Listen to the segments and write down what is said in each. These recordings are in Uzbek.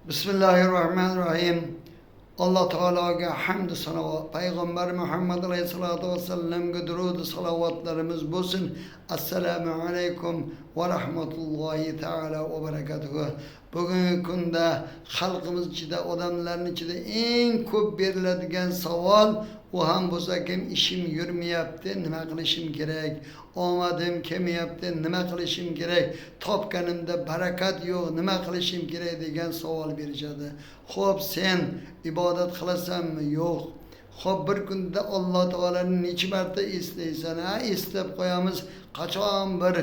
Bismillahirrahmanirrahim. Allah Teala'ga hamd salavat, Peygamber Muhammed Aleyhisselatü Vesselam'ga durud salavatlarımız bulsun. Esselamu Aleyküm ve Rahmetullahi Teala ve Berekatuhu. Bugünkü kunda halkımız içinde, odamların içinde en köp beriladigan savol o ham bo'lsa kim ishim yurmayapti, nima qilishim kerak? Omadim kelmayapti, nima qilishim kerak? Topganimda barakat yo'q, nima qilishim kerak degan savol berishadi. Xo'p, sen ibodat qilasanmi? Yo'q. Xo'p, bir kunda Alloh taolani necha marta eslaysan? Eslab qo'yamiz. Qachon bir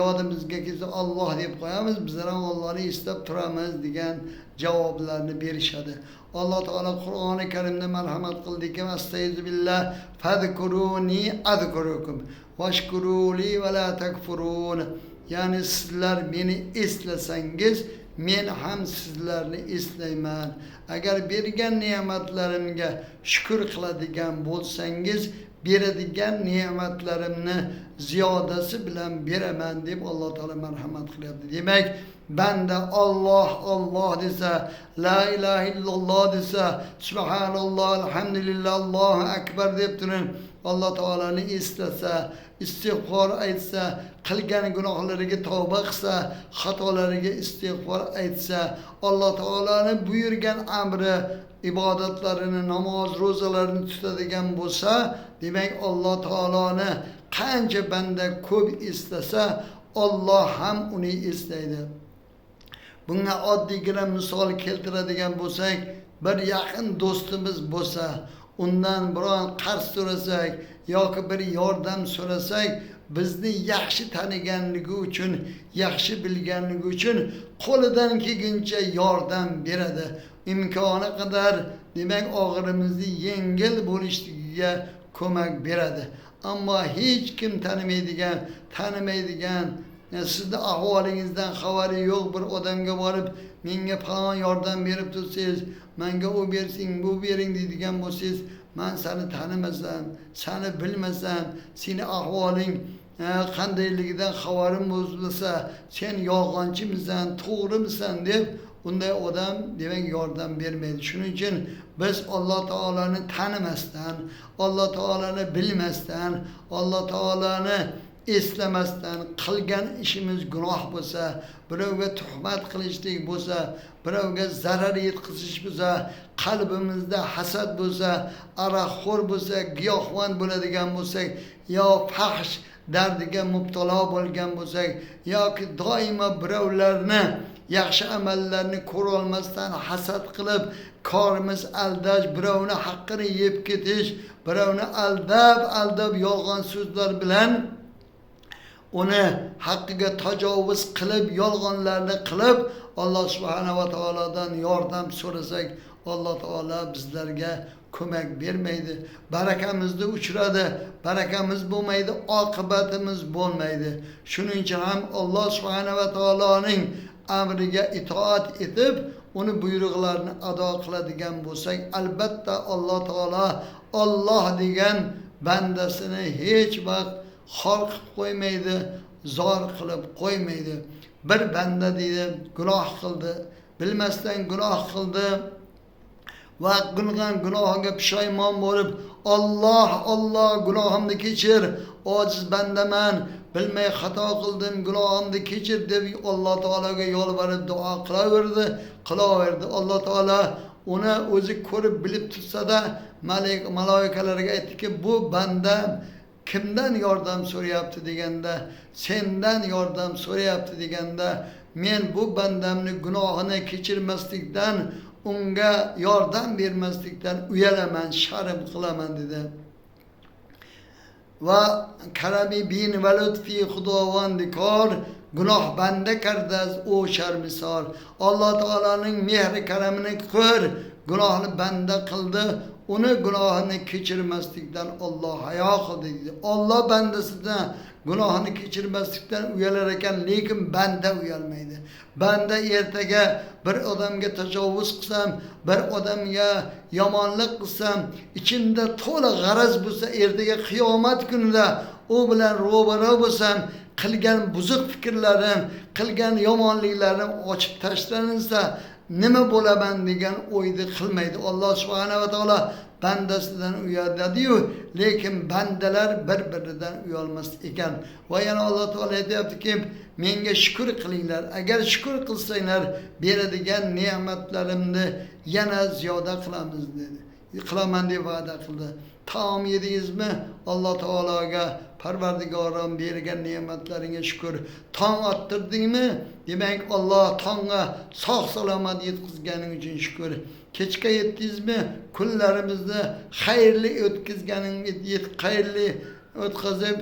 yodimizga kelsa Alloh deb qo'yamiz, bizlar ham Allohni eslab turamiz degan javoblarni berishadi. Allah Teala Kur'an-ı Kerim'de merhamet kıldıyken Estağfirullah fadkuruni adkurukum vaşkuruli ve la tekfurun. Yani sizler beni eslesengiz men ham sizlarni eslayman. Agar bergan ne'matlarimga shukr qiladigan bo'lsangiz beradigan ne'matlarimni ziyodasi bilan beraman deb Alloh taolo marhamat qilyapti. Demak, banda Allah Allah desa, la ilahe illalloh desa, subhanalloh, alhamdulillah, Allohu akbar deb turib Allah taolani eslasa, istig'for aytsa, qilgan gunohlariga tavba qilsa, xatolariga istig'for aytsa, Allah taolani buyurgan amri, ibodatlarini, namoz, ro'zalarini tutadigan bo'lsa, demak Allah taolani qancha banda ko'p eslasa, Allah ham uni eslaydi. Bunga oddiygina misol keltiradigan bo'lsak, bir yaqin do'stimiz bo'lsa, undan biron qarz so'rasak yoki bir yordam so'rasak, bizni yaxshi taniganligi uchun, yaxshi bilganligi uchun qo'lidan kelguncha yordam beradi. İmkoni qadar demak og'irimizni yengil bo'lishligiga ko'mak beradi. Ammo hech kim tanimaydigan sizni ahvolingizdan xabari yo'q bir odamga borib, menga falon yordam berib tursangiz, menga u bersing, bu bering deydigan bo'lsangiz, men seni tanimasam, seni bilmasam, seni ahvoling qandayligidan xabarim bo'lsa, sen yolg'onchimisan, to'g'rimisan deb unday odam demak yordam bermaydi. Shuning uchun biz Alloh taolani tanimasdan, Alloh taolani bilmasdan, Alloh taolani eslamasdan qilgan ishimiz gunoh bo'lsa, birovga tuhmat qilishlik bo'lsa, birovga zarar yetkazish bo'lsa, qalbimizda hasad bo'lsa, aroqxo'r bo'lsa, giyohvand bo'ladigan bo'lsak, yo fahsh dardiga mubtalo bo'lgan bo'lsak, yoki doimo birovlarni yaxshi amallarni ko'ra olmasdan hasad qilib, korimiz aldash, birovni haqqini yeb ketish, birovni aldab yolg'on so'zlar bilan uni haqqiga tajovuz qilib, yolg'onlarni qilib, Alloh subhanahu va taolodan yordam so'rasak, Alloh taolo bizlarga ko'mak bermaydi. Barakamizni uchiradi, barakamiz bo'lmaydi, oqibatimiz bo'lmaydi. Shuning uchun ham Alloh subhanahu va taoloning amriga itoat etib, uni buyruqlarini ado qiladigan bo'lsak, albatta Alloh taolo Alloh degan bandasini hech vaqt xor qilib qo'ymaydi, zor qilib qo'ymaydi. Bir banda deydi, gunoh qildi, bilmasdan gunoh qildi va qilgan gunohiga pushaymon bo'lib, Alloh gunohimni kechir, ojiz bandaman, bilmay xato qildim, gunohimni kechir deb Alloh taolaga yolvorib duo qilaverdi. Alloh taolo uni o'zi ko'rib bilib tursa-da, malaikalarga aytdiki, bu banda kimdan yordam so'rayapti deganda, sendan yordam so'rayapti deganda, men bu bandamni gunohini kechirmaslikdan, unga yordam bermaslikdan uyalaman, sharm qilaman dedi. Va karami bin va lutfi xudovandikor, gunoh banda kardas o sharmisor. Alloh taolaning mehri karamini ko'r, gunohni banda qildi, uni gunohini kechirmaslikdan Alloh hayo qildi dedi. Alloh bandasidan gunohini kechirmaslikdan uyalar ekan, lekin banda uyalmaydi. Banda ertaga bir odamga tajovuz qilsam, bir odamga yomonlik qilsam, ichimda to'la g'araz bo'lsa, ertaga qiyomat kunida u bilan ro'baro bo'lsam, qilgan buzuq fikrlarim, qilgan yomonliklarim ochib tashlansa nima bo'laman degan o'yni qilmaydi. Alloh subhanahu va taolo bandasidan uyaladi-yu, lekin bandalar bir-biridan uyalmas ekan. Va yana Alloh taolo aytayaptiki, menga shukr qilinglar. Agar shukr qilsanglar, beradigan ne'matlarimni yana ziyoda qilamiz dedi. Qilaman deb va'da qildi. Taom yedingizmi? Alloh taologa Parvardigorim bergan ne'matlaringga shukr. Tong ottirdingmi? Demak Alloh tongga sog' salomat yetkazganing uchun shukr. Kechga yetdingizmi? Kunlarimizni xayrli xayrli o'tkazib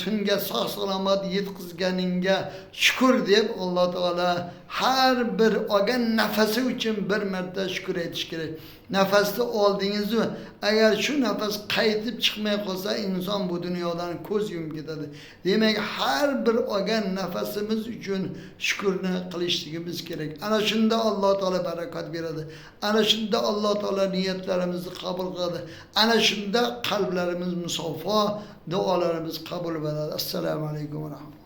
tunga sog' salomat yetkazganingga shukr deb Alloh taolo har bir olgan nafasi uchun bir marta shukr aytish kerak. Nafasni oldingizmi? Agar shu nafas qaytib chiqmay qolsa, inson bu dunyodan ko'z yumib ketadi. Demak, har bir olgan nafasimiz uchun shukrni qilishligimiz kerak. Ana shunda Alloh taolo barakat beradi. Ana shunda Alloh taolo niyatlarimizni qabul qiladi. Ana shunda qalblarimiz musaffo, duolarimiz qabul bo'ladi. Assalomu alaykum va rahmatulloh.